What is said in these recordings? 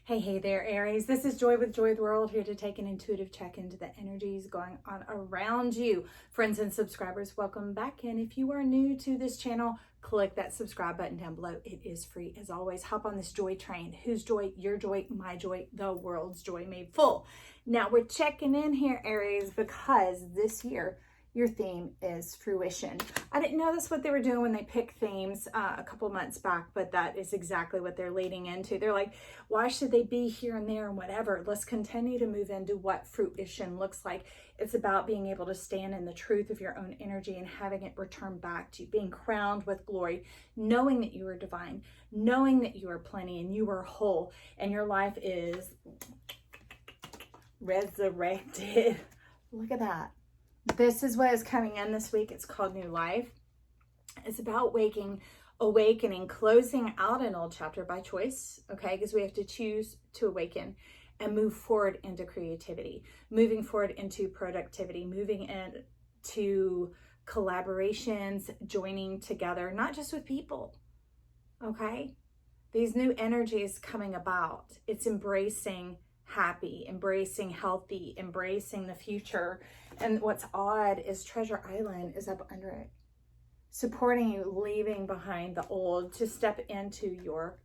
Hey there, Aries. This is Joy with Joy of the World, here to take an intuitive check into the energies going on around you. Friends and subscribers, welcome back. And if you are new to this channel, click that subscribe button down below. It is free as always. Hop on this joy train. Whose joy? Your joy, my joy, the world's joy made full. Now we're checking in here, Aries, because this year your theme is fruition. I didn't know that's what they were doing when they picked themes a couple months back, but that is exactly what they're leading into. They're like, why should they be here and there and whatever? Let's continue to move into what fruition looks like. It's about being able to stand in the truth of your own energy and having it return back to you, being crowned with glory, knowing that you are divine, knowing that you are plenty and you are whole, and your life is resurrected. Look at that. This is what is coming in this week. It's called New Life. It's about awakening, closing out an old chapter by choice, okay? Because we have to choose to awaken and move forward into creativity, moving forward into productivity, moving into collaborations, joining together, not just with people, okay? These new energies coming about. It's embracing happy, embracing healthy, embracing the future. And what's odd is Treasure Island is up under it, supporting you, leaving behind the old to step into your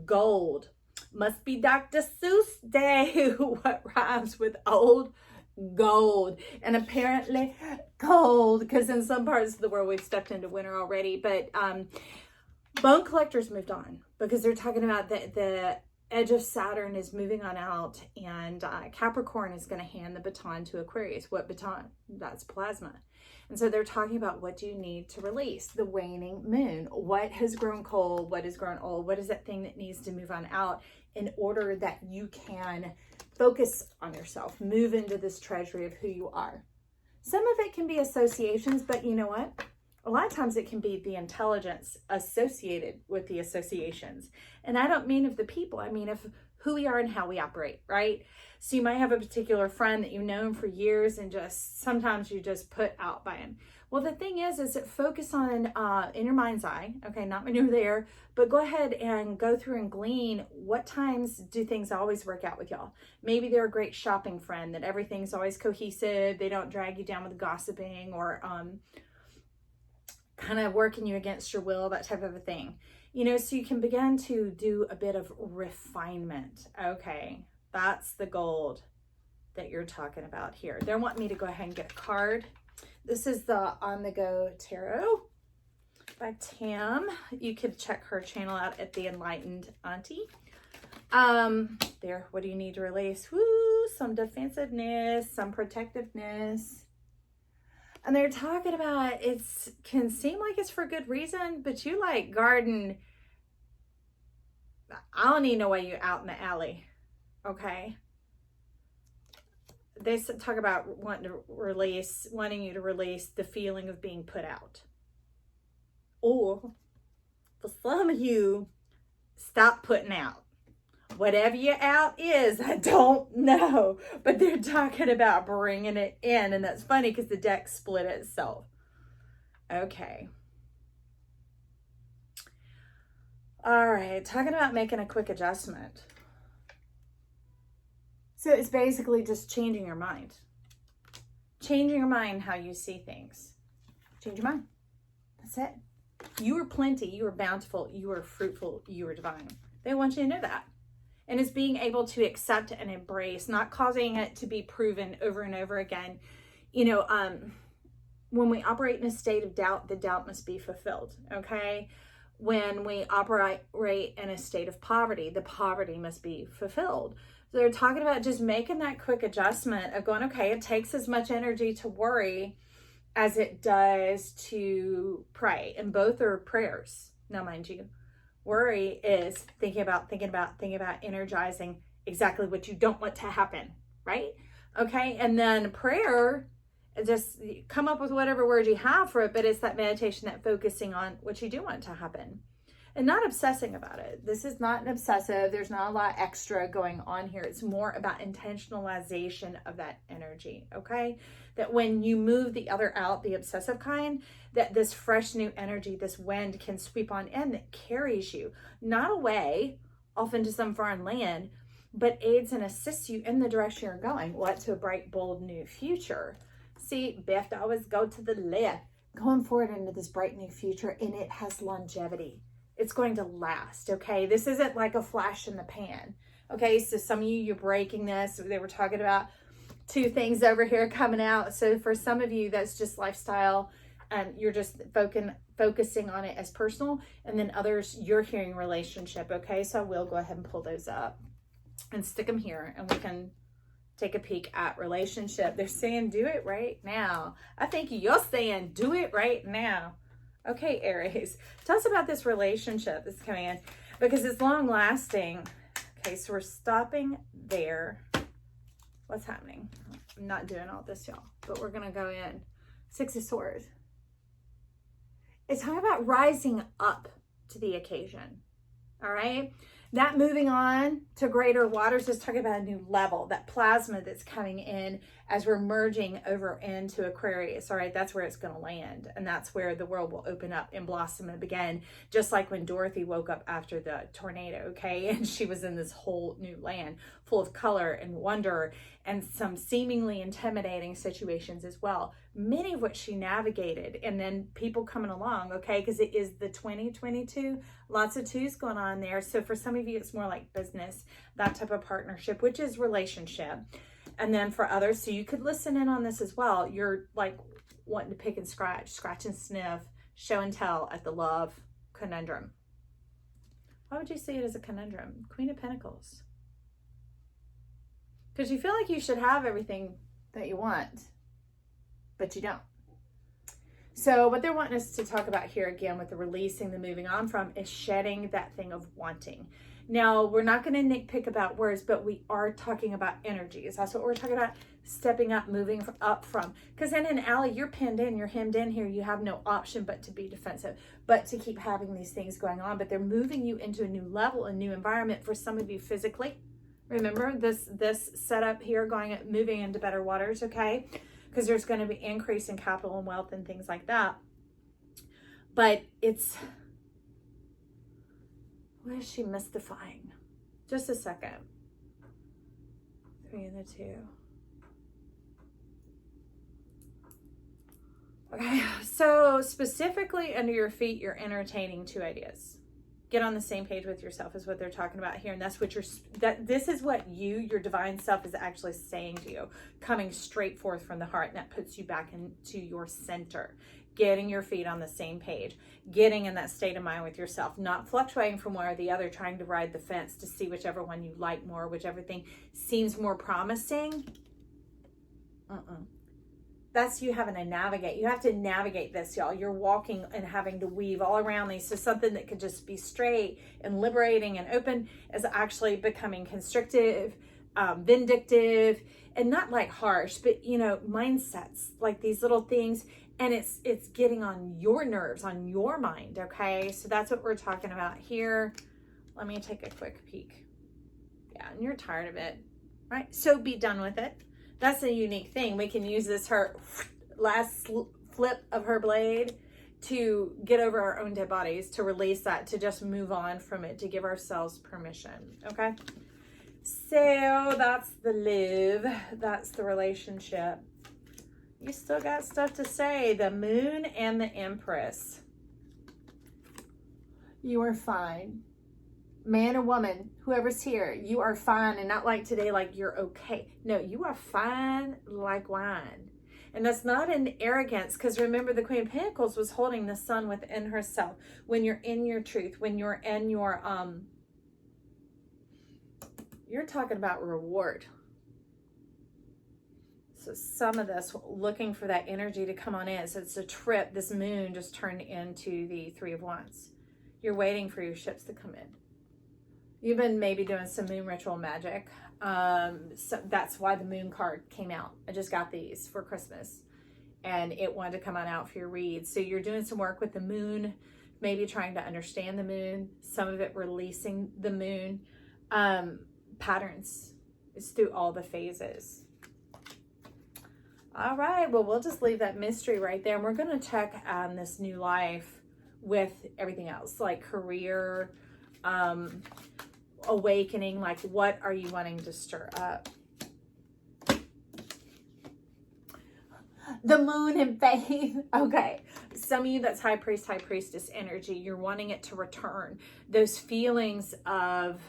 gold. Must be Dr. Seuss Day. What rhymes with old? Gold. And apparently cold, because in some parts of the world we've stepped into winter already. But bone collectors moved on, because they're talking about the edge of Saturn is moving on out, and Capricorn is going to hand the baton to Aquarius. What baton? That's plasma. And so they're talking about, what do you need to release? The waning moon. What has grown cold? What has grown old? What is that thing that needs to move on out in order that you can focus on yourself, move into this treasury of who you are? Some of it can be associations, but you know what? A lot of times it can be the intelligence associated with the associations. And I don't mean of the people, I mean of who we are and how we operate, right? So you might have a particular friend that you've known for years and just sometimes you just put out by him. Well, the thing is that focus on in your mind's eye, okay, not when you're there, but go ahead and go through and glean, what times do things always work out with y'all? Maybe they're a great shopping friend, that everything's always cohesive, they don't drag you down with gossiping or kind of working you against your will, that type of a thing. You know, so you can begin to do a bit of refinement. Okay, that's the gold that you're talking about here. They want me to go ahead and get a card. This is the On The Go Tarot by Tam. You could check her channel out at The Enlightened Auntie. There, what do you need to release? Woo, some defensiveness, some protectiveness. And they're talking about, it can seem like it's for good reason, but you like garden. I don't even know why you're out in the alley, okay? They talk about wanting you to release the feeling of being put out. Or, for some of you, stop putting out. Whatever your out is, I don't know. But they're talking about bringing it in. And that's funny because the deck split itself. Okay. All right. Talking about making a quick adjustment. So it's basically just changing your mind. Changing your mind how you see things. Change your mind. That's it. You are plenty. You are bountiful. You are fruitful. You are divine. They want you to know that. And it's being able to accept and embrace, not causing it to be proven over and over again. You know, when we operate in a state of doubt, the doubt must be fulfilled, okay? When we operate in a state of poverty, the poverty must be fulfilled. So they're talking about just making that quick adjustment of going, okay, it takes as much energy to worry as it does to pray. And both are prayers, now mind you. Worry is thinking about, energizing exactly what you don't want to happen, right? Okay, and then prayer, just come up with whatever word you have for it, but it's that meditation, that focusing on what you do want to happen. And not obsessing about it. This is not an obsessive. There's not a lot extra going on here. It's more about intentionalization of that energy, okay? That when you move the other out, the obsessive kind, that this fresh new energy, this wind can sweep on in that carries you, not away off into some foreign land, but aids and assists you in the direction you're going. What? To a bright, bold, new future. See, we have to always go to the left. Going forward into this bright new future, and it has longevity. It's going to last, okay? This isn't like a flash in the pan, okay? So some of you, you're breaking this. They were talking about 2 things over here coming out. So for some of you, that's just lifestyle. You're just focusing on it as personal. And then others, you're hearing relationship, okay? So I will go ahead and pull those up and stick them here, and we can take a peek at relationship. They're saying do it right now. I think you're saying do it right now. Okay, Aries, tell us about this relationship that's coming in, because it's long lasting. Okay, so we're stopping there. What's happening? I'm not doing all this, y'all, but we're gonna go in. 6 of Swords. It's talking about rising up to the occasion. All right. That moving on to greater waters is talking about a new level, that plasma that's coming in as we're merging over into Aquarius. All right, that's where it's going to land. And that's where the world will open up and blossom and begin. Just like when Dorothy woke up after the tornado, okay? And she was in this whole new land full of color and wonder and some seemingly intimidating situations as well. Many of which she navigated, and then people coming along, okay? Because it is the 2022, lots of 2s going on there. So for some of you, it's more like business, that type of partnership, which is relationship. And then for others, so you could listen in on this as well. You're like wanting to pick and scratch and sniff, show and tell at the love conundrum. Why would you see it as a conundrum? Queen of Pentacles. Because you feel like you should have everything that you want, but you don't. So what they're wanting us to talk about here again with the releasing, the moving on from, is shedding that thing of wanting. Now, we're not going to nitpick about words, but we are talking about energies. That's what we're talking about, stepping up, moving up from. Because in an alley, you're pinned in, you're hemmed in here. You have no option but to be defensive, but to keep having these things going on. But they're moving you into a new level, a new environment for some of you physically. Remember this setup here, moving into better waters, okay? Because there's going to be increase in capital and wealth and things like that. But it's, what is she mystifying? Just a second. 3 and the 2. Okay, so specifically under your feet, you're entertaining 2 ideas. Get on the same page with yourself is what they're talking about here. And that's what this is what your divine self is actually saying to you, coming straight forth from the heart. And that puts you back into your center, getting your feet on the same page, getting in that state of mind with yourself, not fluctuating from one or the other, trying to ride the fence to see whichever one you like more, whichever thing seems more promising. That's you having to navigate. You have to navigate this, y'all. You're walking and having to weave all around these. So something that could just be straight and liberating and open is actually becoming constrictive, vindictive, and not like harsh, but mindsets, like these little things. And it's getting on your nerves, on your mind, okay? So that's what we're talking about here. Let me take a quick peek. Yeah, and you're tired of it, right? So be done with it. That's a unique thing. We can use her last flip of her blade to get over our own dead bodies, to release that, to just move on from it, to give ourselves permission, okay? So that's the love. That's the relationship. You still got stuff to say. The Moon and the Empress. You are fine. Man or woman, whoever's here, you are fine, and not like today, like you're okay. No, you are fine like wine. And that's not an arrogance, because remember, the Queen of Pentacles was holding the sun within herself. When you're in your truth, when you're in your, you're talking about reward. So some of this, looking for that energy to come on in. So it's a trip. This moon just turned into the 3 of Wands. You're waiting for your ships to come in. You've been maybe doing some moon ritual magic. So that's why the moon card came out. I just got these for Christmas, and it wanted to come on out for your read. So you're doing some work with the moon, maybe trying to understand the moon, some of it releasing the moon. Patterns is through all the phases. All right, well, we'll just leave that mystery right there. And we're going to check on this new life with everything else, like career, awakening, like what are you wanting to stir up? The moon and faith. Okay. Some of you, that's high priest, high priestess energy. You're wanting it to return. Those feelings of,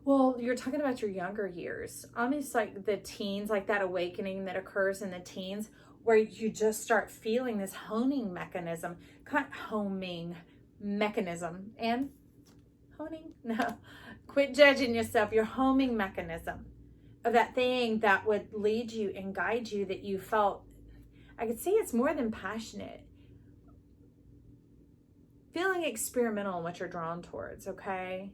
well, you're talking about your younger years. Almost like the teens, like that awakening that occurs in the teens, where you just start feeling this homing mechanism. Homing mechanism. And honing? No. Quit judging yourself. Your homing mechanism of that thing that would lead you and guide you, that you felt, I could see it's more than passionate. Feeling experimental in what you're drawn towards, okay?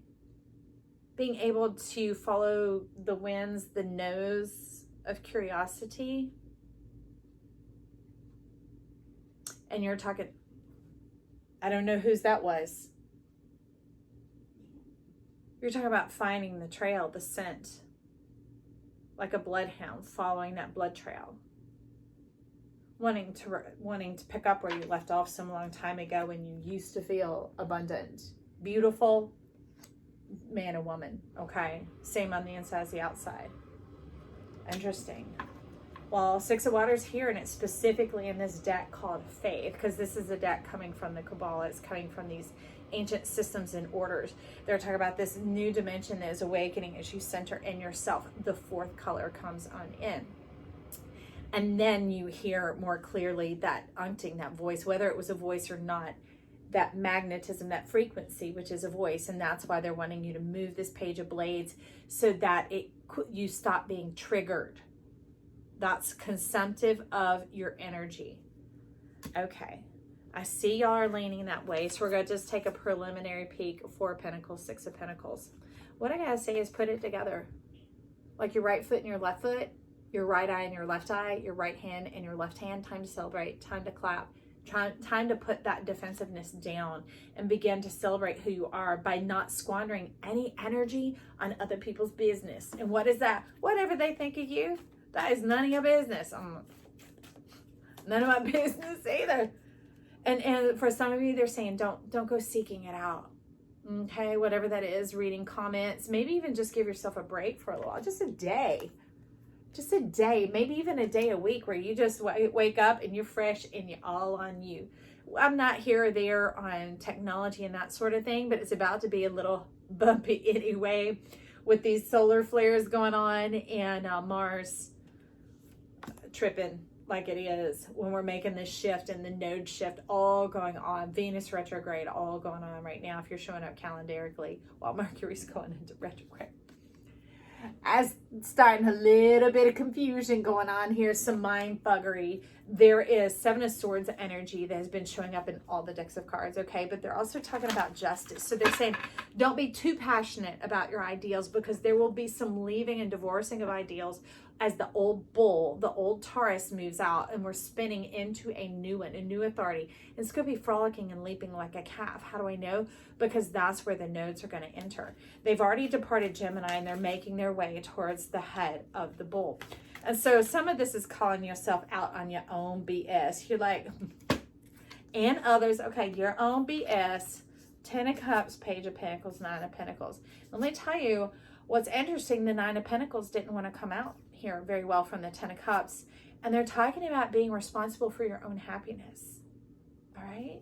Being able to follow the winds, the nose of curiosity. And you're talking, I don't know whose that was. You're talking about finding the trail, the scent. Like a bloodhound following that blood trail. Wanting to pick up where you left off some long time ago when you used to feel abundant. Beautiful man and woman, okay? Same on the inside as the outside. Interesting. Well, Six of Water's here, and it's specifically in this deck called Faith, because this is a deck coming from the Kabbalah. It's coming from these ancient systems and orders. They're talking about this new dimension that is awakening as you center in yourself. The fourth color comes on in. And then you hear more clearly that uncting, that voice, whether it was a voice or not, that magnetism, that frequency, which is a voice. And that's why they're wanting you to move this Page of Blades so that you stop being triggered. That's consumptive of your energy. Okay. I see y'all are leaning that way. So we're going to just take a preliminary peek. Four of Pentacles, Six of Pentacles. What I got to say is put it together. Like your right foot and your left foot, your right eye and your left eye, your right hand and your left hand. Time to celebrate, time to clap, time to put that defensiveness down and begin to celebrate who you are by not squandering any energy on other people's business. And what is that? Whatever they think of you, that is none of your business. None of my business either. And for some of you, they're saying, don't go seeking it out. Okay, whatever that is, reading comments, maybe even just give yourself a break for a little while, just a day, maybe even a day a week where you just wake up and you're fresh and you're all on you. I'm not here or there on technology and that sort of thing, but it's about to be a little bumpy anyway with these solar flares going on and Mars tripping like it is when we're making this shift and the node shift all going on, Venus retrograde all going on right now if you're showing up calendarically while Mercury's going into retrograde. As starting a little bit of confusion going on here, some mind buggery. There is Seven of Swords energy that has been showing up in all the decks of cards, okay? But they're also talking about justice. So they're saying, don't be too passionate about your ideals because there will be some leaving and divorcing of ideals as the old bull, the old Taurus moves out and we're spinning into a new one, a new authority. It's going to be frolicking and leaping like a calf. How do I know? Because that's where the nodes are going to enter. They've already departed Gemini and they're making their way towards the head of the bull. And so some of this is calling yourself out on your own BS. You're like, and others, okay, your own BS. 10 of Cups, Page of Pentacles, 9 of Pentacles. Let me tell you what's interesting. The 9 of Pentacles didn't want to come out here very well from the 10 of Cups. And they're talking about being responsible for your own happiness. All right?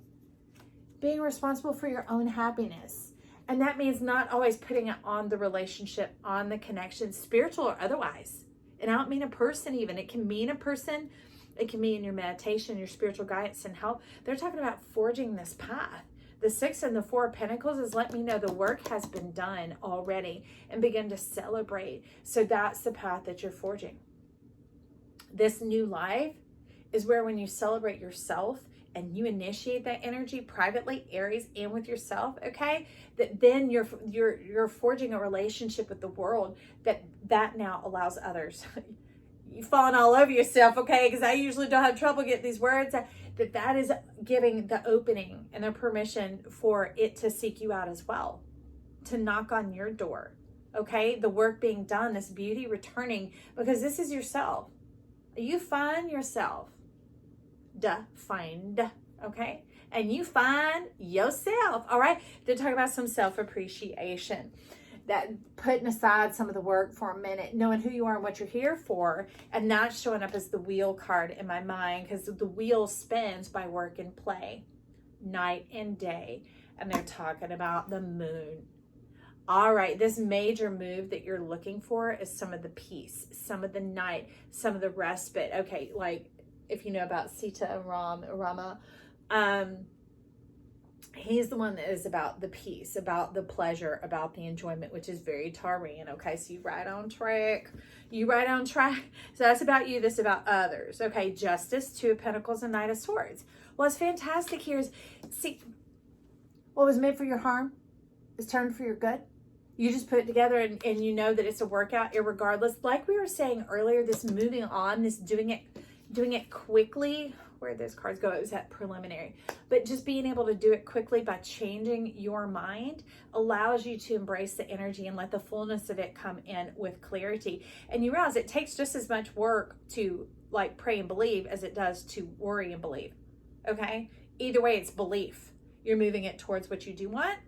Being responsible for your own happiness. And that means not always putting it on the relationship, on the connection, spiritual or otherwise. And I don't mean a person even. It can mean a person. It can mean your meditation, your spiritual guidance and help. They're talking about forging this path. The 6 and the 4 of Pentacles is let me know the work has been done already and begin to celebrate. So that's the path that you're forging. This new life is where when you celebrate yourself and you initiate that energy privately, Aries, and with yourself, okay, that then you're forging a relationship with the world that now allows others. You've fallen all over yourself, okay, because I usually don't have trouble getting these words. That is giving the opening and the permission for it to seek you out as well, to knock on your door, okay? The work being done, this beauty returning, because this is yourself. You find yourself defined, okay? and you find yourself. All right. They're talking about some self-appreciation, that putting aside some of the work for a minute, knowing who you are and what you're here for. And that's showing up as the wheel card in my mind, because the wheel spins by work and play, night and day. And they're talking about the moon. All right, this major move that you're looking for is some of the peace, some of the night, some of the respite. Okay, like if you know about Sita and Rama, he's the one that is about the peace, about the pleasure, about the enjoyment, which is very Taurian. Okay, so you right on track. You right on track. So that's about you. This is about others. Okay, Justice, Two of Pentacles, and Knight of Swords. What's fantastic here is, see, what was meant for your harm is turned for your good. You just put it together and you know that it's a workout irregardless. Like we were saying earlier, this moving on, this doing it quickly. Where those cards go, it was at preliminary. But just being able to do it quickly by changing your mind allows you to embrace the energy and let the fullness of it come in with clarity. And you realize it takes just as much work to like pray and believe as it does to worry and believe. Okay? Either way, it's belief. You're moving it towards what you do want,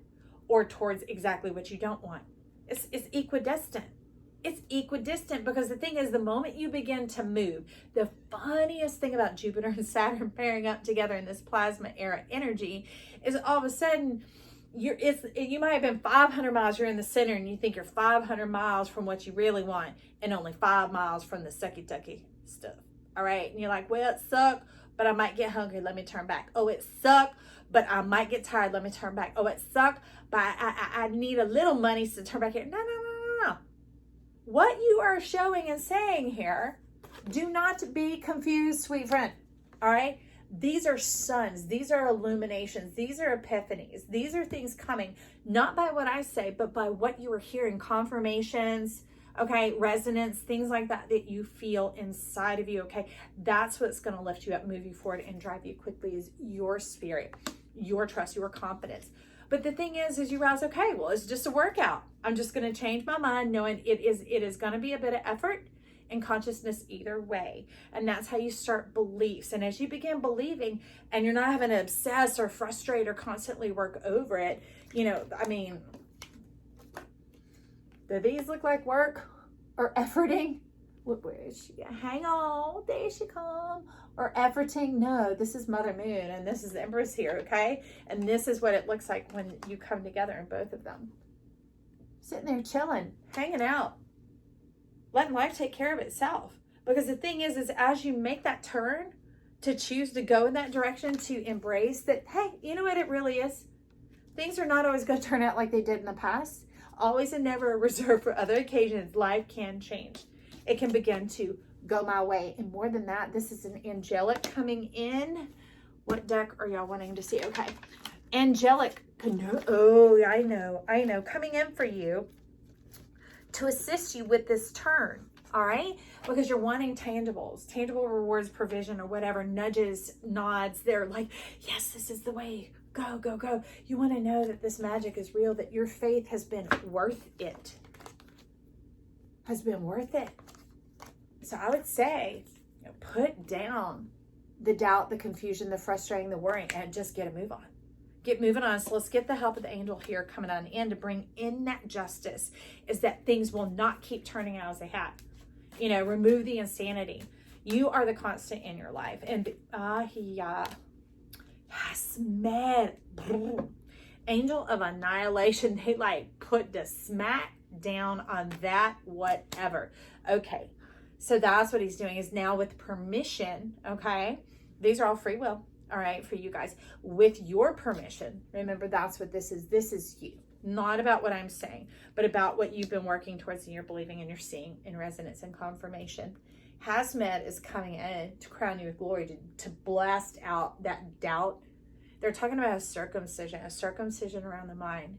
or towards exactly what you don't want. It's equidistant. It's equidistant, because the thing is, the moment you begin to move, the funniest thing about Jupiter and Saturn pairing up together in this plasma era energy is all of a sudden you might have been 500 miles, you're in the center and you think you're 500 miles from what you really want and only 5 miles from the sucky-ducky stuff. All right. And you're like, well, it sucked, but I might get hungry. Let me turn back. Oh, it sucked, but I might get tired. Let me turn back. Oh, it sucked, but I need a little money to turn back here. No. What you are showing and saying here, do not be confused, sweet friend. All right? These are suns. These are illuminations. These are epiphanies. These are things coming, not by what I say, but by what you are hearing, confirmations, okay, resonance, things like that you feel inside of you, okay? That's what's going to lift you up, move you forward, and drive you quickly, is your spirit, your trust, your confidence. But the thing is you realize, okay, well, it's just a workout. I'm just going to change my mind, knowing it is going to be a bit of effort and consciousness either way. And that's how you start beliefs. And as you begin believing, and you're not having to obsess or frustrate or constantly work over it, you know, I mean, do these look like work or efforting? Where is she? Hang on, there she come. Or efforting? No, this is Mother Moon and this is Empress here, okay? And this is what it looks like when you come together in both of them. Sitting there chilling, hanging out, letting life take care of itself. Because the thing is as you make that turn to choose to go in that direction, to embrace that, hey, you know what it really is? Things are not always going to turn out like they did in the past. Always and never reserved for other occasions. Life can change. It can begin to go my way. And more than that, this is an angelic coming in. What deck are y'all wanting to see? Okay. Angelic. Oh, I know. Coming in for you to assist you with this turn. All right. Because you're wanting tangibles, tangible rewards, provision, or whatever, nudges, nods. They're like, yes, this is the way. Go, go, go. You want to know that this magic is real, that your faith has been worth it. Has been worth it. So I would say, put down the doubt, the confusion, the frustrating, the worrying, and just get a move on. Get moving on. So let's get the help of the angel here coming on in to bring in that justice, is that things will not keep turning out as they have. You know, remove the insanity. You are the constant in your life. And angel of annihilation, they like put the smack down on that whatever. Okay. So that's what he's doing, is now with permission, okay? These are all free will, all right, for you guys. With your permission, remember that's what this is. This is you. Not about what I'm saying, but about what you've been working towards and you're believing and you're seeing in resonance and confirmation. Hazmat is coming in to crown you with glory, to blast out that doubt. They're talking about a circumcision around the mind.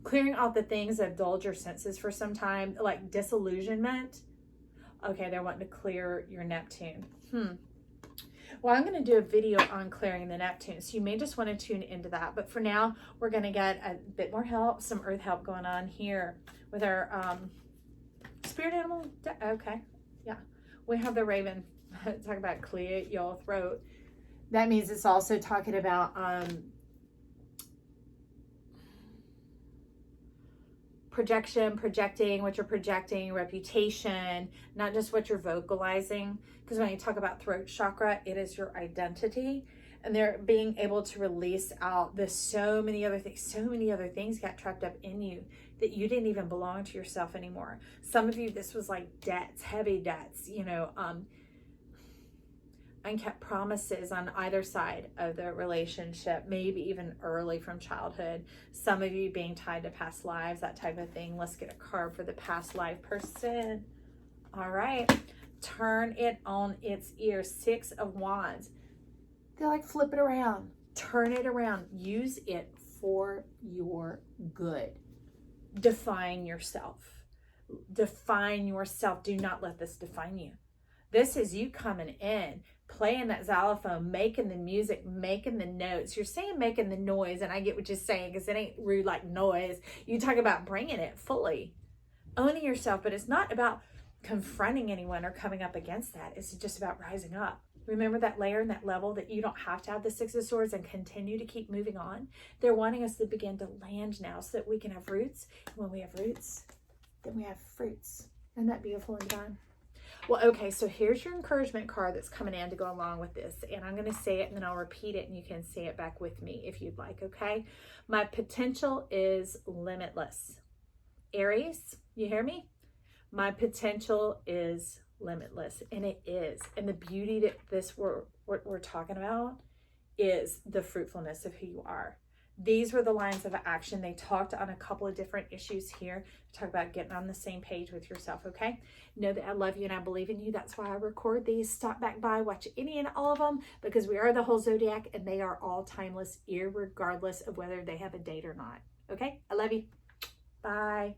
Clearing out the things that have dulled your senses for some time, like disillusionment. Okay, they're wanting to clear your Neptune. Well, I'm going to do a video on clearing the Neptune, so you may just want to tune into that. But for now, we're going to get a bit more help, some earth help going on here with our spirit animal. Okay, yeah. We have the raven. Talk about clear your throat. That means it's also talking about projecting what you're projecting, reputation, not just what you're vocalizing. Because when you talk about throat chakra, it is your identity. And they're being able to release out so many other things got trapped up in you that you didn't even belong to yourself anymore. Some of you, this was like debts, heavy debts, unkept promises on either side of the relationship, maybe even early from childhood. Some of you being tied to past lives, that type of thing. Let's get a card for the past life person. All right. Turn it on its ear. 6 of Wands. They're like, flip it around. Turn it around. Use it for your good. Define yourself. Define yourself. Do not let this define you. This is you coming in, playing that xylophone, making the music, making the notes. You're saying making the noise, and I get what you're saying because it ain't rude like noise. You talk about bringing it fully, owning yourself, but it's not about confronting anyone or coming up against that. It's just about rising up. Remember that layer and that level that you don't have to have the 6 of Swords and continue to keep moving on. They're wanting us to begin to land now so that we can have roots. And when we have roots, then we have fruits. Isn't that beautiful and done? Well, okay, so here's your encouragement card that's coming in to go along with this. And I'm going to say it and then I'll repeat it and you can say it back with me if you'd like, okay? My potential is limitless. Aries, you hear me? My potential is limitless, and it is. And the beauty that we're talking about is the fruitfulness of who you are. These were the lines of action. They talked on a couple of different issues here. Talk about getting on the same page with yourself, okay? Know that I love you and I believe in you. That's why I record these. Stop back by, watch any and all of them, because we are the whole zodiac and they are all timeless, irregardless of whether they have a date or not. Okay? I love you. Bye.